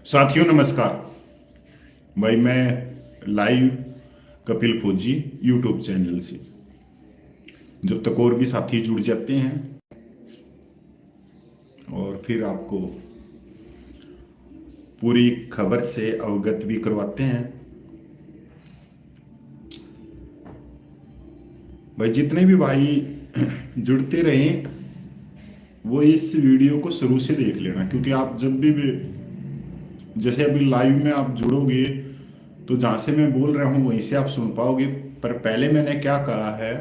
साथियों नमस्कार। भाई मैं लाइव कपिल फौजी यूट्यूब चैनल से, जब तक और भी साथी जुड़ जाते हैं और फिर आपको पूरी खबर से अवगत भी करवाते हैं। भाई जितने भी भाई जुड़ते रहें वो इस वीडियो को शुरू से देख लेना, क्योंकि आप जब भी जैसे अभी लाइव में आप जुड़ोगे तो जहां से मैं बोल रहा हूं वहीं से आप सुन पाओगे, पर पहले मैंने क्या कहा है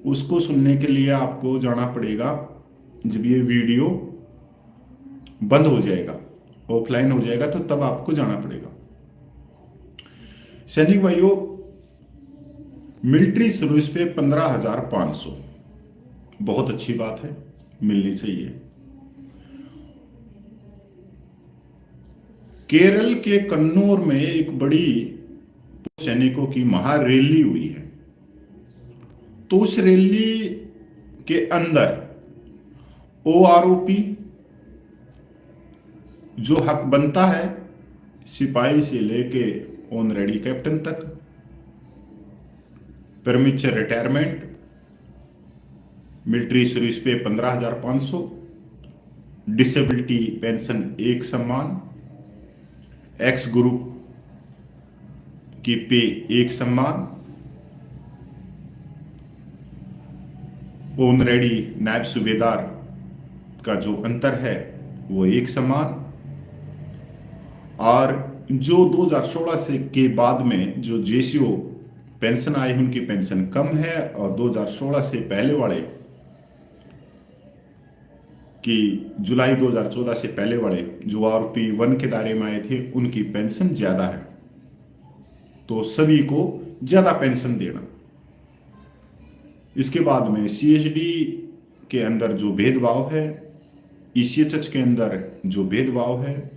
उसको सुनने के लिए आपको जाना पड़ेगा। जब ये वीडियो बंद हो जाएगा, ऑफलाइन हो जाएगा, तो तब आपको जाना पड़ेगा। सैनिक भाइयों, मिलिट्री सर्विस पे 15,500 बहुत अच्छी बात है, मिलनी चाहिए। केरल के कन्नौर में एक बड़ी सैनिकों की महारैली हुई है, तो उस रैली के अंदर ओआरओपी जो हक बनता है सिपाही से लेके ऑनरेडी कैप्टन तक, प्रीमेच्योर रिटायरमेंट, मिलिट्री सर्विस पे 15,500, डिसेबिलिटी पेंशन एक सम्मान, एक्स ग्रुप की पे एक सम्मान, ऑनरेडी नायब सूबेदार का जो अंतर है वो एक सम्मान, और जो 2016 से के बाद में जो जेसीओ पेंशन आई उनकी पेंशन कम है, और 2016 से पहले वाले कि जुलाई 2014 से पहले वाले जो आरओपी 1 के दायरे में आए थे उनकी पेंशन ज्यादा है, तो सभी को ज्यादा पेंशन देना। इसके बाद में सीएचडी के अंदर जो भेदभाव है, ईसीएचएच के अंदर जो भेदभाव है,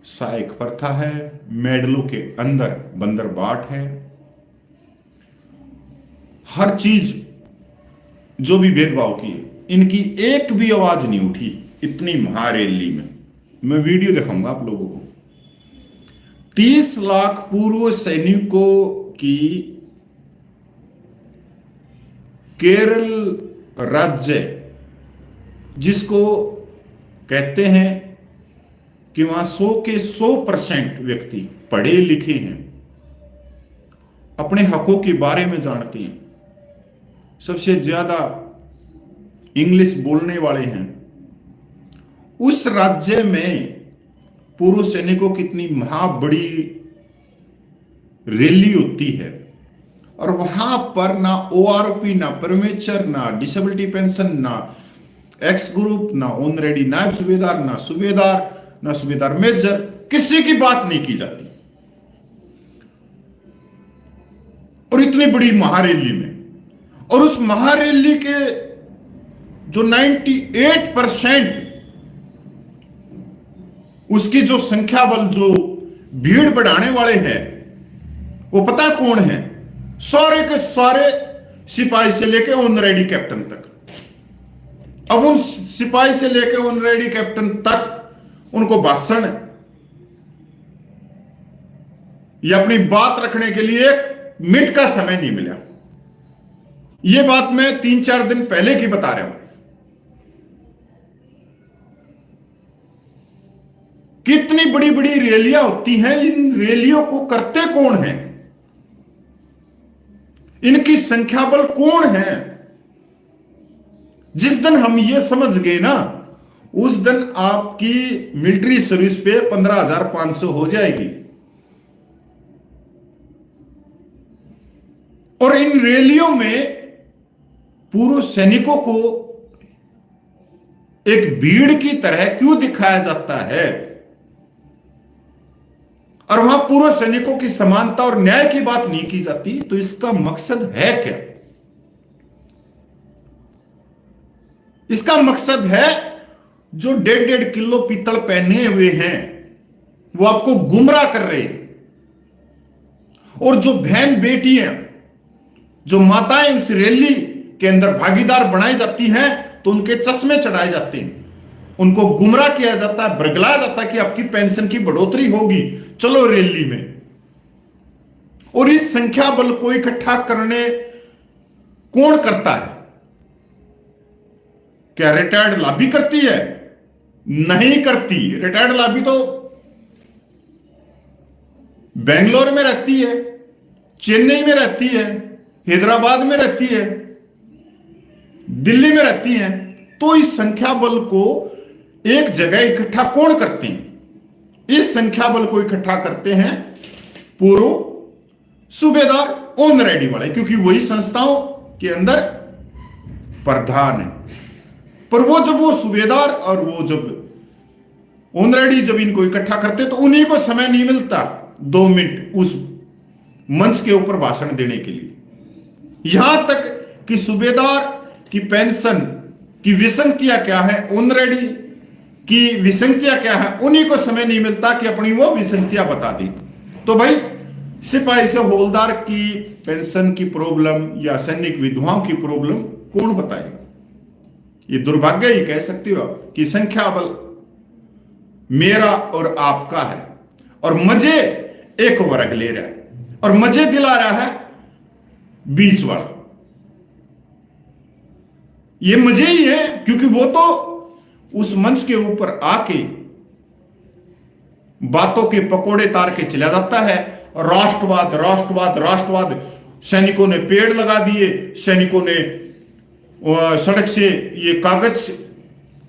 सहायक प्रथा है, मेडलों के अंदर बंदरबाट है, हर चीज जो भी भेदभाव की है, इनकी एक भी आवाज नहीं उठी। इतनी महारैली में मैं वीडियो दिखाऊंगा आप लोगों को। 30 लाख पूर्व सैनिकों की केरल राज्य, जिसको कहते हैं कि वहां 100 के 100% व्यक्ति पढ़े लिखे हैं, अपने हकों के बारे में जानते हैं, सबसे ज्यादा इंग्लिश बोलने वाले हैं, उस राज्य में पूर्व सैनिकों की इतनी महाबड़ी रैली होती है, और वहां पर ना ओआरओपी, ना प्रीमेच्योर, ना डिसेबिलिटी पेंशन, ना एक्स ग्रुप, ना ऑनरेडी नायब सूबेदार, ना सूबेदार, ना सूबेदार मेजर, किसी की बात नहीं की जाती। और इतनी बड़ी महारैली में, और उस महारैली के जो 98% उसकी जो संख्या बल, जो भीड़ बढ़ाने वाले हैं, वो पता कौन है? सारे के सारे सिपाही से लेके ऑनरेडी कैप्टन तक। अब उन सिपाही से लेके ऑनरेडी कैप्टन तक उनको भाषण या अपनी बात रखने के लिए 1 मिनट का समय नहीं मिला। यह बात मैं 3-4 दिन पहले की बता रहा हूं। कितनी बड़ी बड़ी रैलियां होती हैं, इन रैलियों को करते कौन हैं? इनकी संख्या बल कौन है? जिस दिन हम ये समझ गए ना, उस दिन आपकी मिलिट्री सर्विस पे 15,500 हो जाएगी। और इन रैलियों में पूर्व सैनिकों को एक भीड़ की तरह क्यों दिखाया जाता है, और वहां पूर्व सैनिकों की समानता और न्याय की बात नहीं की जाती? तो इसका मकसद है क्या? इसका मकसद है जो 1.5 किलो पीतल पहने हुए हैं वो आपको गुमराह कर रहे हैं, और जो बहन बेटियां, जो माताएं उस रैली के अंदर भागीदार बनाई जाती हैं, तो उनके चश्मे चढ़ाए जाते हैं। उनको गुमराह किया जाता है, बरगलाया जाता है कि आपकी पेंशन की बढ़ोतरी होगी, चलो रैली में। और इस संख्या बल को इकट्ठा करने कौन करता है? क्या रिटायर्ड लॉबी करती है? नहीं करती। रिटायर्ड लॉबी तो बेंगलोर में रहती है, चेन्नई में रहती है, हैदराबाद में रहती है, दिल्ली में रहती है। तो इस संख्या बल को एक जगह इकट्ठा कौन करते हैं? इस संख्या बल को इकट्ठा करते हैं पूर्व सूबेदार ऑन रेडी वाले, क्योंकि वही संस्थाओं के अंदर प्रधान है। पर वो जब वो सूबेदार और वो जब ऑन रेडी जब इनको इकट्ठा करते तो उन्हीं को समय नहीं मिलता 2 मिनट उस मंच के ऊपर भाषण देने के लिए। यहां तक कि सूबेदार की पेंशन की विसंगतियां क्या है, ऑन रेडी की विसंगतियां क्या है, उन्हीं को समय नहीं मिलता कि अपनी वो विसंगतियां बता दी। तो भाई सिपाही से हवलदार की पेंशन की प्रॉब्लम या सैनिक विधवाओं की प्रॉब्लम कौन बताएगा? ये दुर्भाग्य ही कह सकते हो कि संख्या बल मेरा और आपका है और मजे एक वर्ग ले रहा है और मजे दिला रहा है बीच वाला। ये मजे ही है, क्योंकि वो तो उस मंच के ऊपर आके बातों के पकोड़े तार के चला जाता है। राष्ट्रवाद राष्ट्रवाद राष्ट्रवाद, सैनिकों ने पेड़ लगा दिए, सैनिकों ने सड़क से ये कागज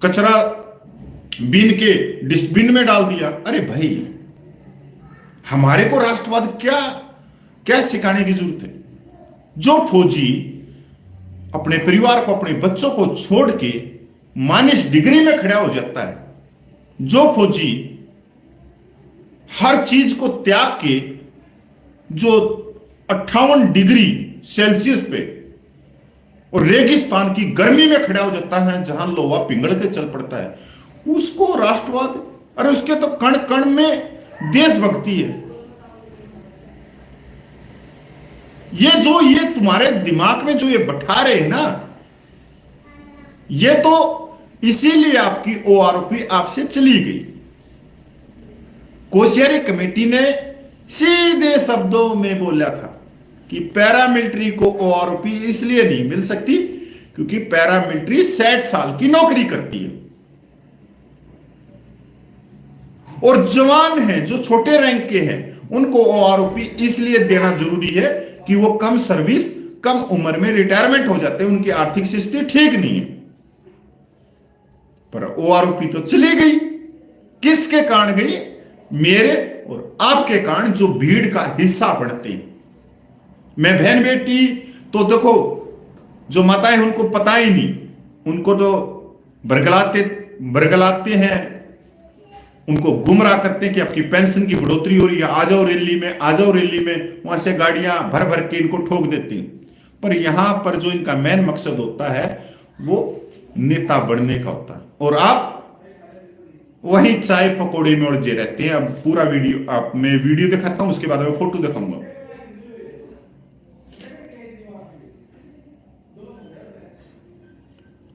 कचरा बीन के डस्टबिन में डाल दिया। अरे भाई, हमारे को राष्ट्रवाद क्या क्या सिखाने की जरूरत है? जो फौजी अपने परिवार को, अपने बच्चों को छोड़ के -, डिग्री में खड़ा हो जाता है, जो फौजी हर चीज को त्याग के जो 58 डिग्री सेल्सियस पे और रेगिस्तान की गर्मी में खड़ा हो जाता है, जहां लोहा पिघल के चल पड़ता है, उसको राष्ट्रवाद? अरे उसके तो कण कण में देशभक्ति है। ये तुम्हारे दिमाग में जो ये बैठा रहे हैं ना, ये तो इसीलिए आपकी ओआरओपी आपसे चली गई। कोश्यारी कमेटी ने सीधे शब्दों में बोला था कि पैरामिलिट्री को ओआरओपी इसलिए नहीं मिल सकती क्योंकि पैरामिलिट्री 60 साल की नौकरी करती है और जवान हैं जो छोटे रैंक के हैं उनको ओआरओपी इसलिए देना जरूरी है कि वो कम सर्विस, कम उम्र में रिटायरमेंट हो जाते हैं, उनकी आर्थिक स्थिति ठीक नहीं है। पर ओआरओपी तो चली गई। किसके कारण गई? मेरे और आपके कारण, जो भीड़ का हिस्सा बनते हैं। मैं बहन बेटी तो देखो, जो माताएं उनको पता ही नहीं, उनको तो बरगलाते हैं, उनको गुमराह करते हैं कि आपकी पेंशन की बढ़ोतरी हो रही है, आ जाओ रैली में, आ जाओ रैली में। वहां से गाड़ियां भर भर के इनको ठोक देती हैं। पर यहां पर जो इनका मेन मकसद होता है वो नेता बनने का होता है, और आप वही चाय पकौड़े में उलझे रहते हैं। अब पूरा वीडियो मैं वीडियो दिखाता हूं, उसके बाद मैं फोटो दिखाऊंगा।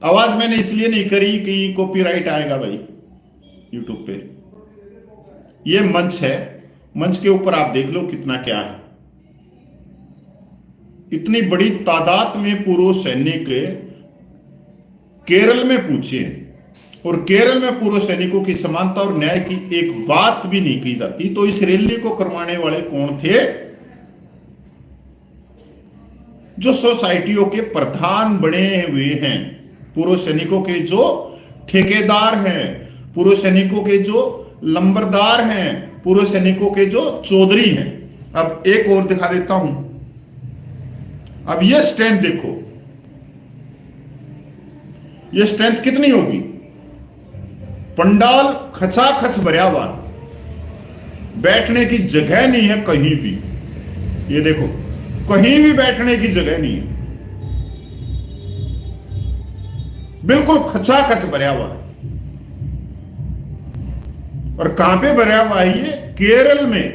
आवाज मैंने इसलिए नहीं करी कि कॉपीराइट आएगा भाई यूट्यूब पे। ये मंच है, मंच के ऊपर आप देख लो कितना क्या है। इतनी बड़ी तादाद में पूर्व सैनिक केरल में पूछे, और केरल में पूर्व सैनिकों की समानता और न्याय की एक बात भी नहीं की जाती। तो इस रैली को करवाने वाले कौन थे? जो सोसाइटियों के प्रधान बने हुए हैं, पूर्व सैनिकों के जो ठेकेदार हैं, पूर्व सैनिकों के जो लंबरदार हैं, पूर्व सैनिकों के जो चौधरी हैं। अब एक और दिखा देता हूं। अब यह स्ट्रेंथ देखो, यह स्ट्रेंथ कितनी होगी? पंडाल खचाखच भरा हुआ, बैठने की जगह नहीं है कहीं भी। ये देखो, कहीं भी बैठने की जगह नहीं है, बिल्कुल खचाखच भरा हुआ है। और कहां पे भरा हुआ है? ये केरल में,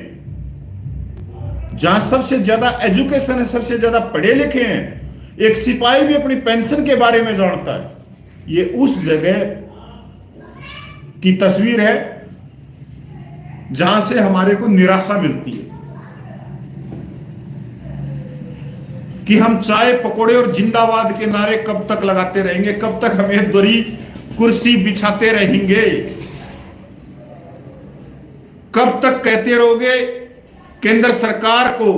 जहां सबसे ज्यादा एजुकेशन है, सबसे ज्यादा पढ़े लिखे हैं। एक सिपाही भी अपनी पेंशन के बारे में जानता है। ये उस जगह की तस्वीर है जहां से हमारे को निराशा मिलती है कि हम चाय पकोड़े और जिंदाबाद के नारे कब तक लगाते रहेंगे, कब तक हमें दोहरी कुर्सी बिछाते रहेंगे, कब तक कहते रहोगे केंद्र सरकार को।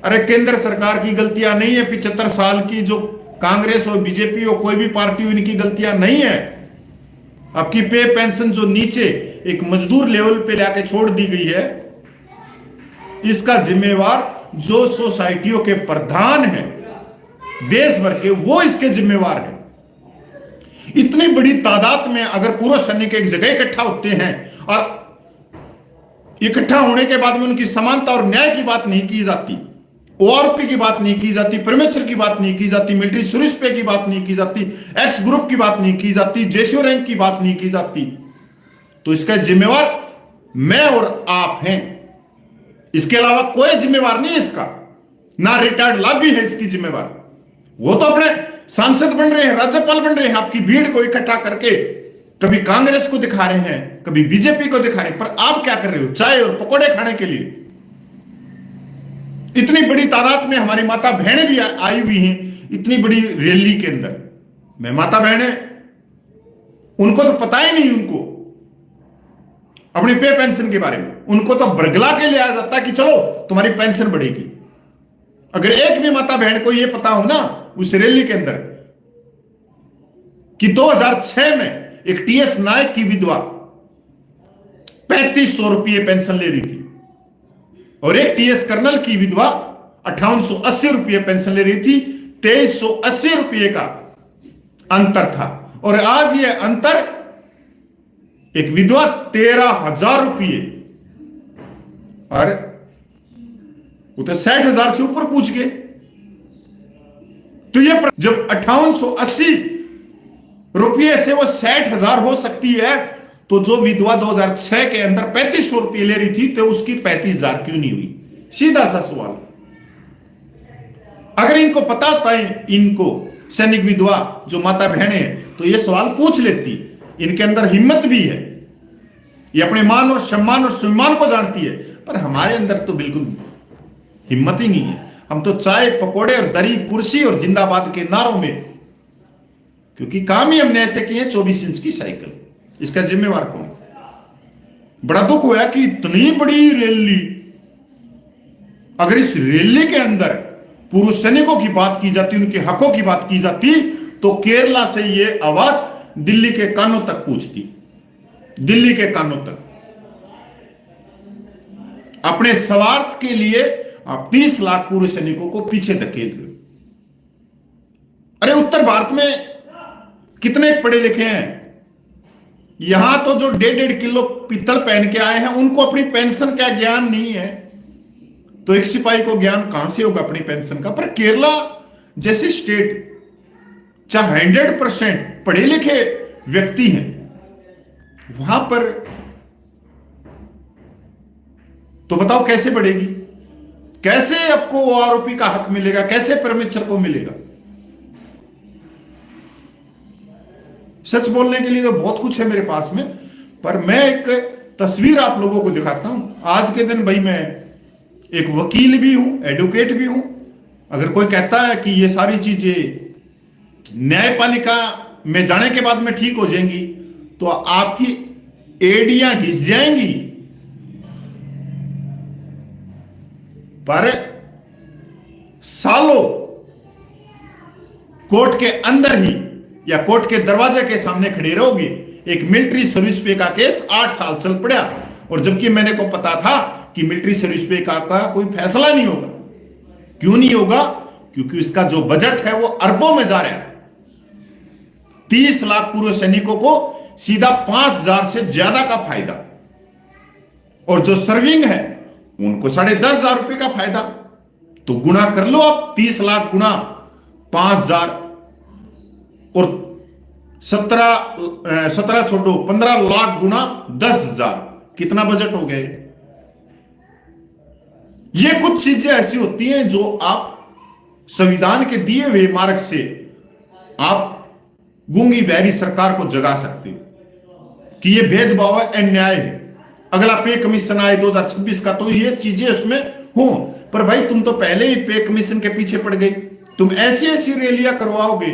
अरे केंद्र सरकार की गलतियां नहीं है 75 साल की, जो कांग्रेस और बीजेपी हो कोई भी पार्टी हो, इनकी गलतियां नहीं है। आपकी पे पेंशन जो नीचे एक मजदूर लेवल पे लाके छोड़ दी गई है, इसका जिम्मेवार जो सोसाइटियों के प्रधान हैं देश भर के, वो इसके जिम्मेवार हैं। इतनी बड़ी तादाद में अगर पूर्व सैनिक एक जगह इकट्ठा होते हैं और इकट्ठा होने के बाद में उनकी समानता और न्याय की बात नहीं की जाती, ओआरपी की बात नहीं की जाती, परमेश्वर की बात नहीं की जाती, मिलिट्री सर्विस पे की बात नहीं की जाती, एक्स ग्रुप की बात नहीं की जाती, जेसीओ रैंक की बात नहीं की जाती, तो इसका जिम्मेवार मैं और आप हैं। इसके अलावा कोई जिम्मेवार नहीं है इसका, ना रिटायर्ड लाभ भी है इसकी जिम्मेवार। वो तो अपने सांसद बन रहे हैं, राज्यपाल बन रहे हैं, आपकी भीड़ को इकट्ठा करके कभी कांग्रेस को दिखा रहे हैं, कभी बीजेपी को दिखा रहे हैं, पर आप क्या कर रहे हो? चाय और पकोड़े खाने के लिए। इतनी बड़ी तादाद में हमारी माता बहनें भी आई हुई हैं इतनी बड़ी रैली के अंदर। मैं माता बहनें, उनको तो पता ही नहीं, उनको अपनी पे पेंशन के बारे में उनको तो बरगला के लिया जाता है कि चलो तुम्हारी पेंशन बढ़ेगी। अगर एक भी माता बहन को यह पता हो ना उस रैली के अंदर कि 2006 में एक टीएस नायक की विधवा 3500 रुपये पेंशन ले रही थी और एक टीएस कर्नल की विधवा 5880 रुपये पेंशन ले रही थी, 2380 रुपये का अंतर था। और आज यह अंतर एक विधवा 13,000 रुपये, और वो तो 60,000 से ऊपर पूछ गए। तो ये जब 5880 रुपये से वो 60,000 हो सकती है, तो जो विधवा 2006 के अंदर 3500 रुपये ले रही थी तो उसकी 35,000 क्यों नहीं हुई? सीधा सा सवाल। अगर इनको पता होता है, इनको सैनिक विधवा जो माता बहन है, तो ये सवाल पूछ लेती। इनके अंदर हिम्मत भी है, ये अपने मान और सम्मान और सम्मान को जानती है, पर हमारे अंदर तो बिल्कुल हिम्मत ही नहीं है। हम तो चाय पकोड़े और दरी कुर्सी और जिंदाबाद के नारों में, क्योंकि काम ही हमने ऐसे किए 24 इंच की साइकिल। इसका जिम्मेवार कौन? बड़ा दुख हुआ कि इतनी बड़ी रैली, अगर इस रैली के अंदर पूर्व सैनिकों की बात की जाती, उनके हकों की बात की जाती, तो केरला से ये आवाज दिल्ली के कानों तक पहुंचती, दिल्ली के कानों तक। अपने स्वार्थ के लिए आप 30 लाख पूर्व सैनिकों को पीछे धकेल रहे हो। अरे उत्तर भारत में कितने पढ़े लिखे हैं? यहां तो जो 1.5 किलो पीतल पहन के आए हैं उनको अपनी पेंशन का ज्ञान नहीं है, तो एक सिपाही को ज्ञान कहां से होगा अपनी पेंशन का? पर केरला जैसी स्टेट जहां 100% पढ़े लिखे व्यक्ति हैं, वहां पर तो बताओ कैसे बढ़ेगी? कैसे आपको आरोपी का हक मिलेगा? कैसे परमेश्वर को मिलेगा? सच बोलने के लिए तो बहुत कुछ है मेरे पास में, पर मैं एक तस्वीर आप लोगों को दिखाता हूं। आज के दिन भाई मैं एक वकील भी हूं, एडवोकेट भी हूं। अगर कोई कहता है कि ये सारी चीजें न्यायपालिका में जाने के बाद में ठीक हो जाएंगी, तो आपकी एड़ियां घिस जाएंगी। पर सालों कोर्ट के अंदर ही या कोर्ट के दरवाजे के सामने खड़े रहोगे। एक मिलिट्री सर्विस पे का केस 8 साल चल पड़ा, और जबकि मैंने को पता था कि मिलिट्री सर्विस पे का कोई फैसला नहीं होगा। क्यों नहीं होगा? क्योंकि इसका जो बजट है वो अरबों में जा रहा है। 30 लाख पूर्व सैनिकों को सीधा 5,000 से ज्यादा का फायदा, और जो सर्विंग है उनको 10,500 रुपए का फायदा। तो गुणा कर लो आप, 30 लाख गुणा 5,000 और 17 छोड़ो 15 लाख गुणा 10,000, कितना बजट हो गए? ये कुछ चीजें ऐसी होती हैं जो आप संविधान के दिए हुए मार्ग से आप गूंगी बहरी सरकार को जगा सकते हो। कि ये भेदभाव है, अन्याय है। अगला पे कमीशन आए 2026 का तो ये चीजें उसमें हो। पर भाई तुम तो पहले ही पे कमीशन के पीछे पड़ गई। तुम ऐसी ऐसी रैलियां करवाओगे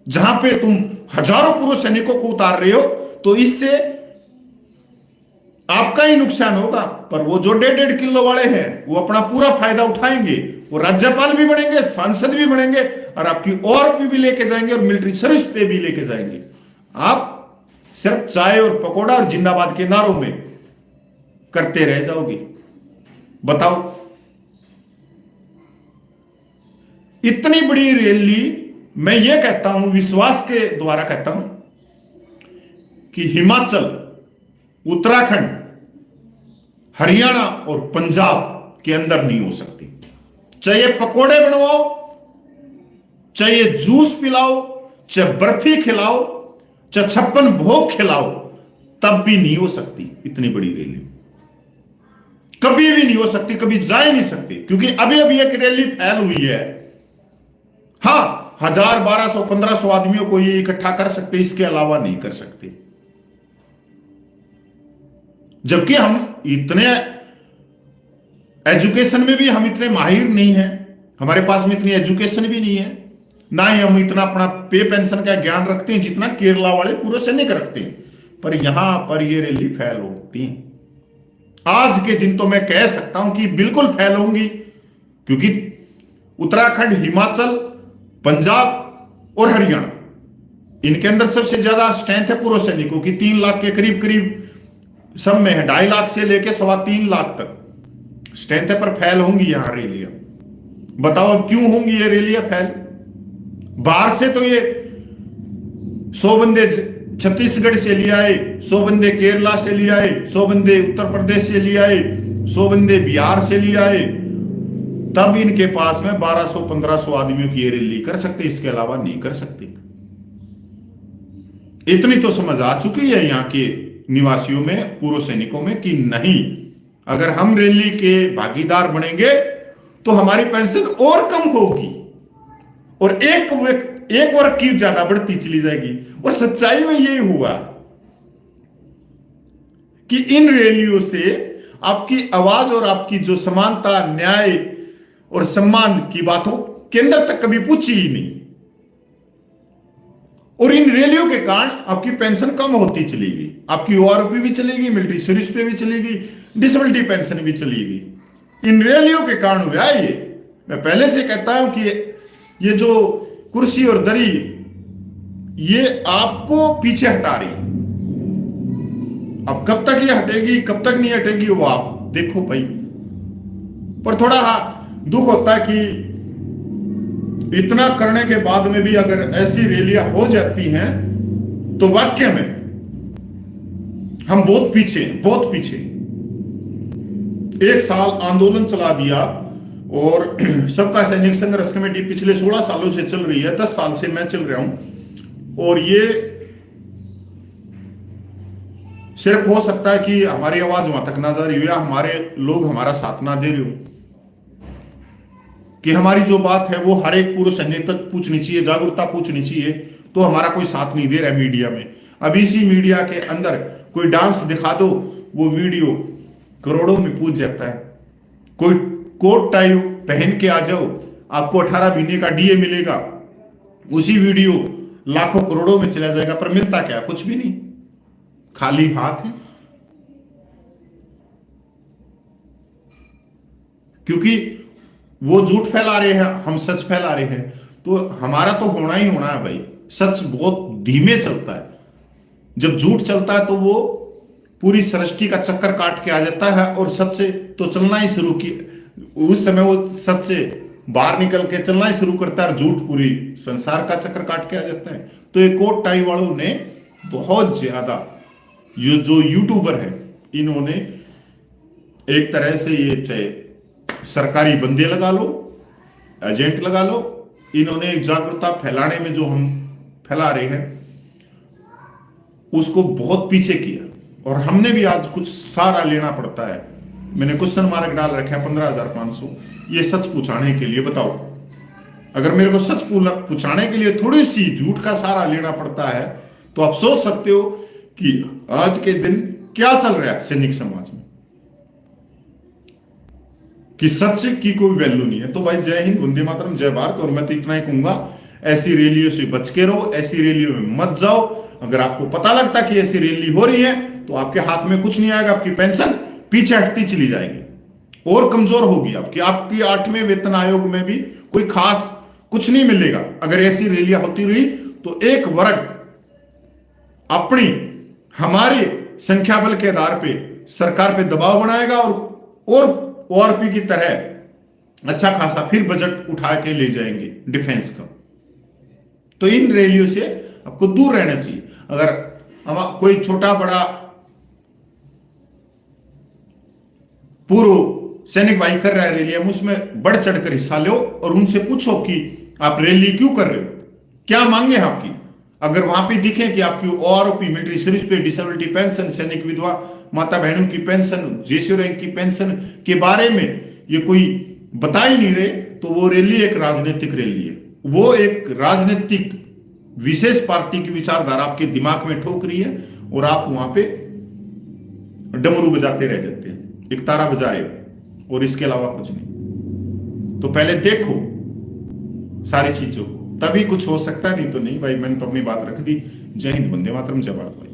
जहां पे तुम हजारों पूर्व सैनिकों को उतार रहे हो, तो इससे आपका ही नुकसान होगा। पर वो जो 1.5 किलो वाले हैं वो अपना पूरा फायदा उठाएंगे, वो राज्यपाल भी बनेंगे, सांसद भी बनेंगे, और आपकी और भी लेके जाएंगे और मिलिट्री सर्विस पे भी लेके जाएंगे। आप सिर्फ चाय और पकोड़ा और जिंदाबाद के नारों में करते रह जाओगे। बताओ, इतनी बड़ी रैली, मैं ये कहता हूं, विश्वास के द्वारा कहता हूं कि हिमाचल, उत्तराखंड, हरियाणा और पंजाब के अंदर नहीं हो सकती। चाहे पकोड़े बनवाओ, चाहे जूस पिलाओ, चाहे बर्फी खिलाओ, चाहे 56 भोग खिलाओ, तब भी नहीं हो सकती इतनी बड़ी रैली। कभी भी नहीं हो सकती, कभी जा ही नहीं सकती, क्योंकि अभी अभी एक रैली फैल हुई है। हां, 1000, 1200, 1500 आदमियों को ये इकट्ठा कर सकते, इसके अलावा नहीं कर सकते। जबकि हम इतने एजुकेशन में भी हम इतने माहिर नहीं हैं, हमारे पास में इतनी एजुकेशन भी नहीं है, ना ही हम इतना अपना पे पेंशन का ज्ञान रखते हैं जितना केरला वाले पूरे सैनिक रखते हैं। पर यहां पर ये रैली फैल होती है। आज के दिन तो मैं कह सकता हूं कि बिल्कुल फैल होंगी, क्योंकि उत्तराखंड, हिमाचल, पंजाब और हरियाणा, इनके अंदर सबसे ज्यादा स्ट्रेंथ है पूर्व सैनिकों की। 3 लाख के करीब करीब सब में है, 2.5 लाख से लेके 3.25 लाख तक स्ट्रेंथ है। पर फैल होंगी यहां रैलियां। बताओ अब क्यों होंगी ये रैलियां फैल? बाहर से तो ये 100 बंदे छत्तीसगढ़ से ले आए, 100 बंदे केरला से ले आए, 100 बंदे उत्तर प्रदेश से ले आए, 100 बंदे बिहार से ले आए, तब इनके पास में 1200-1500 आदमियों की ये रैली कर सकते, इसके अलावा नहीं कर सकते। इतनी तो समझ आ चुकी है यहां के निवासियों में, पूर्व सैनिकों में, कि नहीं, अगर हम रैली के भागीदार बनेंगे तो हमारी पेंशन और कम होगी और एक वर्ग की ज्यादा बढ़ती चली जाएगी। और सच्चाई में यही हुआ कि इन रैलियों से आपकी आवाज और आपकी जो समानता, न्याय और सम्मान की बातों केंद्र तक कभी पूछी ही नहीं। और इन रैलियों के कारण आपकी पेंशन कम होती चली गई, आपकी ओआरओपी भी चलेगी, मिलिट्री सर्विस पे भी चलेगी, डिसेबिलिटी पेंशन भी चलेगी। इन रैलियों के कारण हुआ ये। मैं पहले से कहता हूं कि ये जो कुर्सी और दरी, ये आपको पीछे हटा रही है। अब कब तक ये हटेगी, कब तक नहीं हटेगी, वो आप देखो भाई। पर थोड़ा दुख होता है कि इतना करने के बाद में भी अगर ऐसी रैलियां हो जाती हैं तो वाकई में हम बहुत पीछे, बहुत पीछे। 1 साल आंदोलन चला दिया और सबका सैनिक संघर्ष कमेटी पिछले 16 सालों से चल रही है, 10 साल से मैं चल रहा हूं। और ये सिर्फ हो सकता है कि हमारी आवाज वहां तक ना जा रही हो, या हमारे लोग हमारा साथ ना दे रहे हो, कि हमारी जो बात है वो हर एक पूर्व सैनिक तक पूछनी चाहिए, जागरूकता पूछनी चाहिए, तो हमारा कोई साथ नहीं दे रहा है मीडिया में। अभी इसी मीडिया के अंदर कोई डांस दिखा दो, वो वीडियो करोड़ों में पूछ जाता है। कोई कोट टाई पहन के आ जाओ, आपको 18 महीने का डीए मिलेगा, उसी वीडियो लाखों करोड़ों में चला जाएगा। पर मिलता क्या? कुछ भी नहीं, खाली हाथ है। क्योंकि वो झूठ फैला रहे हैं, हम सच फैला रहे हैं, तो हमारा तो होना ही होना है भाई। सच बहुत धीमे चलता है, जब झूठ चलता है तो वो पूरी सृष्टि का चक्कर काट के आ जाता है, और सच से तो चलना ही शुरू की, उस समय वो सच से बाहर निकल के चलना ही शुरू करता है, झूठ पूरी संसार का चक्कर काट के आ जाता है। तो ये कोट टाई वालों ने बहुत ज्यादा, ये जो यूट्यूबर है, इन्होंने एक तरह से, ये चाहे सरकारी बंदे लगा लो, एजेंट लगा लो, इन्होंने एक जागरूकता फैलाने में जो हम फैला रहे हैं उसको बहुत पीछे किया। और हमने भी आज कुछ सहारा लेना पड़ता है। मैंने क्वेश्चन मार्क डाल रखा है 15,500, ये सच पूछाने के लिए। बताओ, अगर मेरे को सच पूछाने के लिए थोड़ी सी झूठ का सहारा लेना पड़ता है तो आप सोच सकते हो कि आज के दिन क्या चल रहा है सैनिक समाज में, कि सच की कोई वैल्यू नहीं है। तो भाई जय हिंद, वंदे मातरम, जय भारत। और मैं तो इतना ही कहूंगा, ऐसी रैलियों से बच के रहो, ऐसी रैलियों में मत जाओ। अगर आपको पता लगता कि ऐसी रैली हो रही है तो आपके हाथ में कुछ नहीं आएगा, आपकी पेंशन पीछे हटती चली जाएगी और कमजोर होगी आपकी 8वें वेतन आयोग में भी कोई खास कुछ नहीं मिलेगा। अगर ऐसी रैलियां होती रही तो एक वर्ग अपनी हमारे संख्या बल के आधार पे सरकार पे दबाव बनाएगा और ओआरपी की तरह अच्छा खासा फिर बजट उठा के ले जाएंगे डिफेंस का। तो इन रैलियों से आपको दूर रहना चाहिए। अगर कोई छोटा बड़ा पूर्व सैनिक भाई कर रहा है रैली, हम उसमें बढ़ चढ़कर हिस्सा लो और उनसे पूछो कि आप रैली क्यों कर रहे हो, क्या मांगे आपकी। अगर वहां पे दिखे कि आपकी ओआरओपी, मिलिट्री सर्विस पे डिसेबिलिटी पेंशन, सैनिक विधवा माता बहनों की पेंशन, जेसीओ रैंक की पेंशन के बारे में ये कोई बता ही नहीं रहे, तो वो रैली एक राजनीतिक रैली है। वो एक राजनीतिक विशेष पार्टी की विचारधारा आपके दिमाग में ठोक रही है और आप वहां पे डमरू बजाते रह जाते हैं, एक तारा बजा रहे हो और इसके अलावा कुछ नहीं। तो पहले देखो सारी चीजों को, तभी कुछ हो सकता है, नहीं तो नहीं। भाई मैंने तो अपनी बात रख दी। जय हिंद, वंदे मातरम, जय भारत।